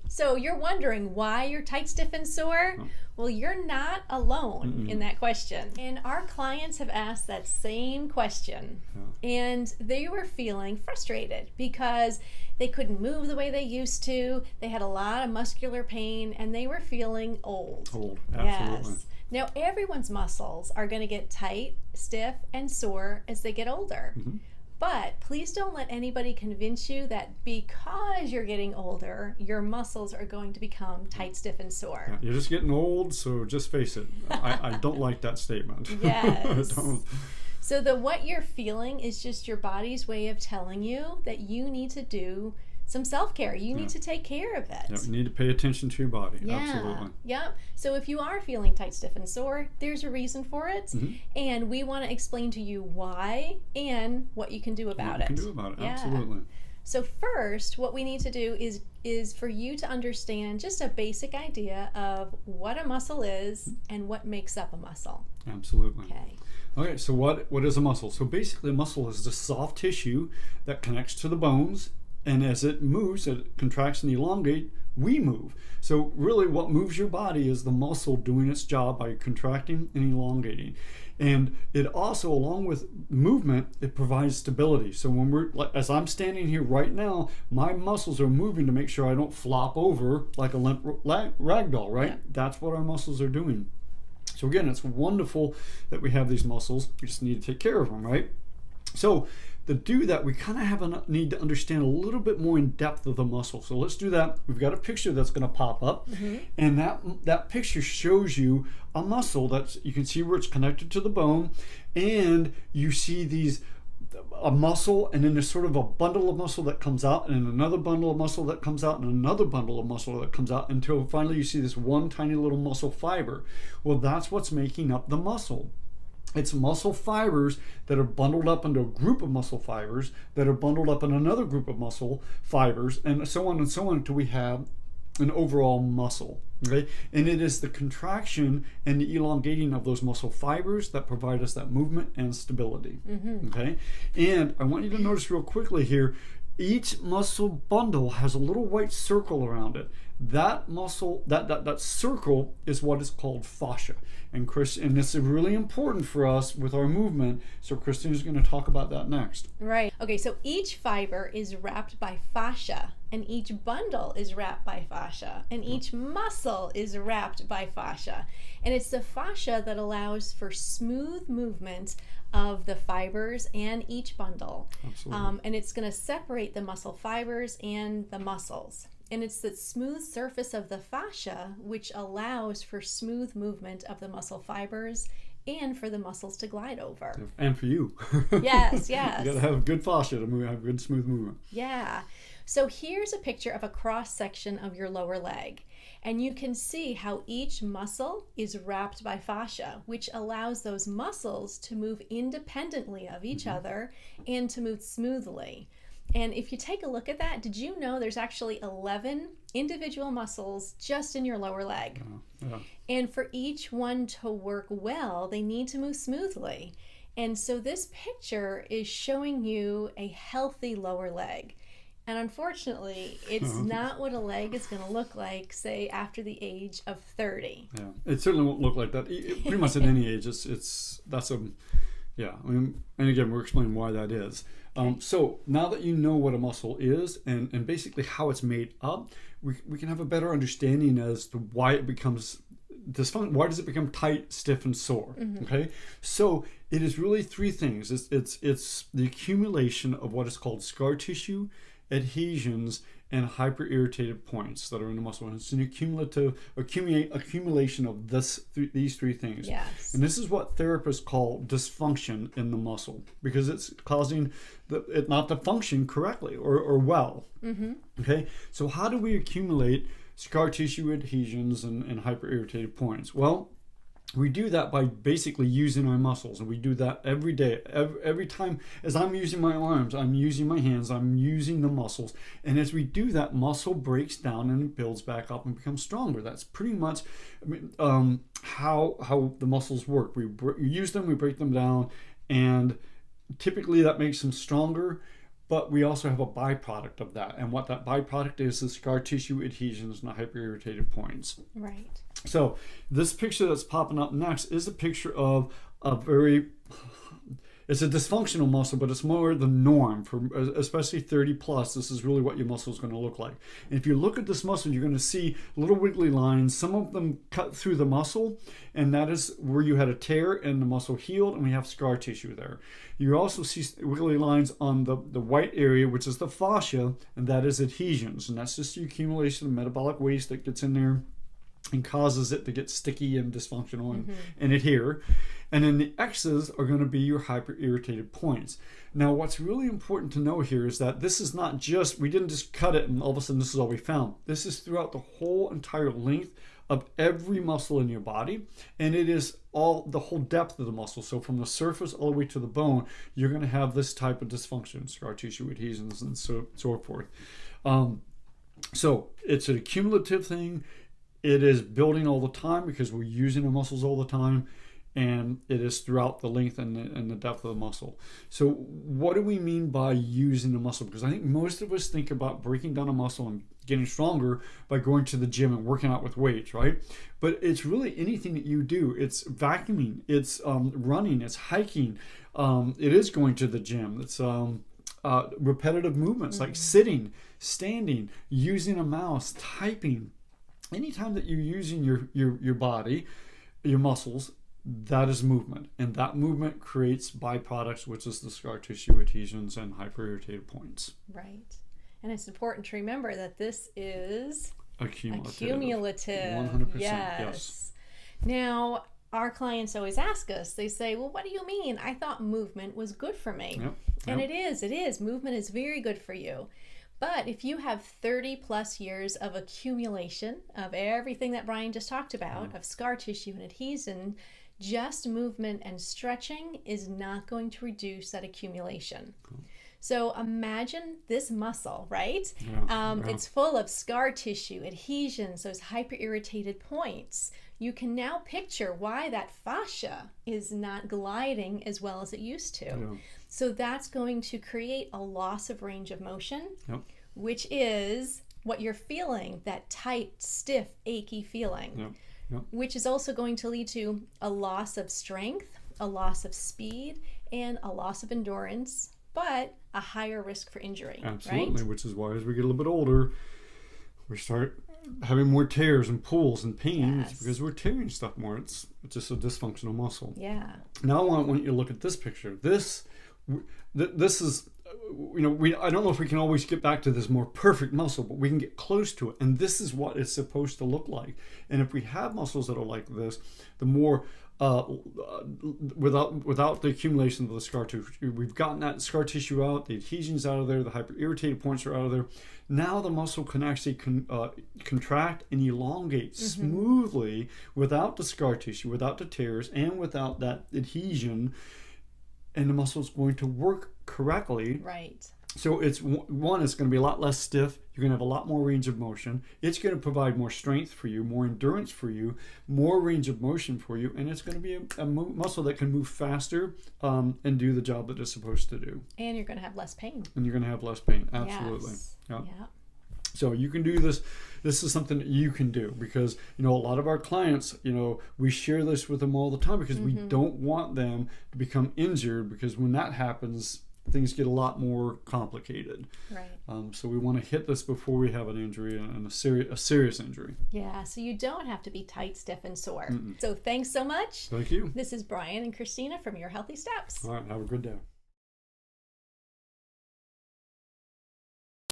So you're wondering why you're tight, stiff, and sore? Oh. Well, you're not alone in that question. And our clients have asked that same question. And they were feeling frustrated because they couldn't move the way they used to. They had a lot of muscular pain and they were feeling old. Old, absolutely. Yes. Now, everyone's muscles are going to get tight, stiff, and sore as they get older. But please don't let anybody convince you that because you're getting older, your muscles are going to become tight, stiff, and sore. Yeah, you're just getting old, so just face it. I don't like that statement. Yes. Don't. So what you're feeling is just your body's way of telling you that you need to do some self-care. You need to take care of it. Yeah, you need to pay attention to your body. Yeah. Absolutely. Yep. So if you are feeling tight, stiff, and sore, there's a reason for it. And we want to explain to you why and what you can do about What it. you can do about it. Yeah. Absolutely. So first, what we need to do is for you to understand just a basic idea of what a muscle is and what makes up a muscle. Absolutely. Okay. Okay, so what is a muscle? So basically a muscle is the soft tissue that connects to the bones, and as it moves, it contracts and elongates, we move. So really what moves your body is the muscle doing its job by contracting and elongating. And it also, along with movement, it provides stability. So when as I'm standing here right now, my muscles are moving to make sure I don't flop over like a limp rag doll, right? Yeah. That's what our muscles are doing. So again, it's wonderful that we have these muscles. We just need to take care of them, right? So to do that, we kind of have a need to understand a little bit more in depth of the muscle. So let's do that. We've got a picture that's going to pop up, and that picture shows you a muscle you can see where it's connected to the bone, and you see a muscle, and then there's sort of a bundle of muscle that comes out, and another bundle of muscle that comes out, and another bundle of muscle that comes out, until finally you see this one tiny little muscle fiber. Well, that's what's making up the muscle. It's muscle fibers that are bundled up into a group of muscle fibers that are bundled up in another group of muscle fibers, and so on until we have an overall muscle. Okay? And it is the contraction and the elongating of those muscle fibers that provide us that movement and stability. Okay? And I want you to notice real quickly here, each muscle bundle has a little white circle around it. That muscle, that circle is what is called fascia. And this is really important for us with our movement. So Christine is going to talk about that next. Right. Okay, so each fiber is wrapped by fascia, and each bundle is wrapped by fascia, and each muscle is wrapped by fascia. And it's the fascia that allows for smooth movement of the fibers and each bundle. Absolutely. And it's going to separate the muscle fibers and the muscles. And it's the smooth surface of the fascia which allows for smooth movement of the muscle fibers and for the muscles to glide over. And for you. Yes. You got to have good fascia to have good smooth movement. Yeah. So here's a picture of a cross section of your lower leg. And you can see how each muscle is wrapped by fascia, which allows those muscles to move independently of each other and to move smoothly. And if you take a look at that, did you know there's actually 11 individual muscles just in your lower leg? Yeah. And for each one to work well, they need to move smoothly. And so this picture is showing you a healthy lower leg. And unfortunately, it's not what a leg is going to look like, say, after the age of 30. Yeah, it certainly won't look like that. Pretty much at any age, yeah. I mean, and again, we're explaining why that is. So now that you know what a muscle is and basically how it's made up, we can have a better understanding as to why it becomes dysfunction. Why does it become tight, stiff, and sore? Okay, so it is really three things. It's the accumulation of what is called scar tissue, adhesions, and hyper-irritated points that are in the muscle. And it's an accumulation of these three things. Yes. And this is what therapists call dysfunction in the muscle, because it's causing it not to function correctly or well. Okay, so how do we accumulate scar tissue, adhesions, and hyper-irritated points? Well, we do that by basically using our muscles, and we do that every day. Every time as I'm using my arms, I'm using my hands, I'm using the muscles, and as we do that, muscle breaks down and it builds back up and becomes stronger. That's pretty much how the muscles work. We use them, we break them down, and typically that makes them stronger. but we also have a byproduct of that. And what that byproduct is scar tissue adhesions and hyperirritated points. Right. So this picture that's popping up next is a picture of a very, it's a dysfunctional muscle, but it's more the norm for especially 30 plus. This is really what your muscle is going to look like. And if you look at this muscle, you're going to see little wiggly lines. Some of them cut through the muscle, and that is where you had a tear and the muscle healed, and we have scar tissue there. You also see wiggly lines on the white area, which is the fascia, and that is adhesions. And that's just the accumulation of metabolic waste that gets in there and causes it to get sticky and dysfunctional and adhere. And then the X's are going to be your hyperirritated points. Now, what's really important to know here is that this is not just, we didn't just cut it and all of a sudden this is all we found. This is throughout the whole entire length of every muscle in your body, and it is all the whole depth of the muscle. So from the surface all the way to the bone, you're going to have this type of dysfunction, scar tissue adhesions and so forth. So it's an accumulative thing. It is building all the time because we're using the muscles all the time, and it is throughout the length and the depth of the muscle. So what do we mean by using the muscle? Because I think most of us think about breaking down a muscle and getting stronger by going to the gym and working out with weights, right? But it's really anything that you do. It's vacuuming, it's running, it's hiking, it is going to the gym. It's repetitive movements like sitting, standing, using a mouse, typing. Anytime that you're using your body, your muscles, that is movement. And that movement creates byproducts, which is the scar tissue adhesions and hyperirritated points. Right. And it's important to remember that this is Accumulative. 100%. Yes. Now, our clients always ask us, they say, well, what do you mean? I thought movement was good for me. Yep. And it is. Movement is very good for you. But if you have 30 plus years of accumulation of everything that Brian just talked about, of scar tissue and adhesion, just movement and stretching is not going to reduce that accumulation. Cool. So imagine this muscle, right? Yeah. It's full of scar tissue, adhesions, those hyperirritated points. You can now picture why that fascia is not gliding as well as it used to. Yeah. So that's going to create a loss of range of motion, Yep. which is what you're feeling, that tight, stiff, achy feeling, Yep. Yep. which is also going to lead to a loss of strength, a loss of speed, and a loss of endurance, but a higher risk for injury. Absolutely, right? which is why as we get a little bit older, we start having more tears and pulls and pains because we're tearing stuff more. It's just a dysfunctional muscle. Yeah. Now I want you to look at this picture. This is, I don't know if we can always get back to this more perfect muscle, but we can get close to it. And this is what it's supposed to look like. And if we have muscles that are like this, the more without the accumulation of the scar tissue, we've gotten that scar tissue out, the adhesions out of there, the hyperirritated points are out of there. Now the muscle can actually contract and elongate smoothly without the scar tissue, without the tears, and without that adhesion. And the muscle is going to work correctly. Right. So it's going to be a lot less stiff. You're going to have a lot more range of motion. It's going to provide more strength for you, more endurance for you, more range of motion for you, and it's going to be a muscle that can move faster and do the job that it's supposed to do. And you're going to have less pain. And you're going to have less pain. Absolutely. Yes. Yeah. Yeah. So you can do this. This is something that you can do because, a lot of our clients, we share this with them all the time because we don't want them to become injured, because when that happens, things get a lot more complicated. Right. So we want to hit this before we have an injury and a serious injury. Yeah, so you don't have to be tight, stiff, and sore. So thanks so much. Thank you. This is Brian and Christina from Your Healthy Steps. All right. Have a good day.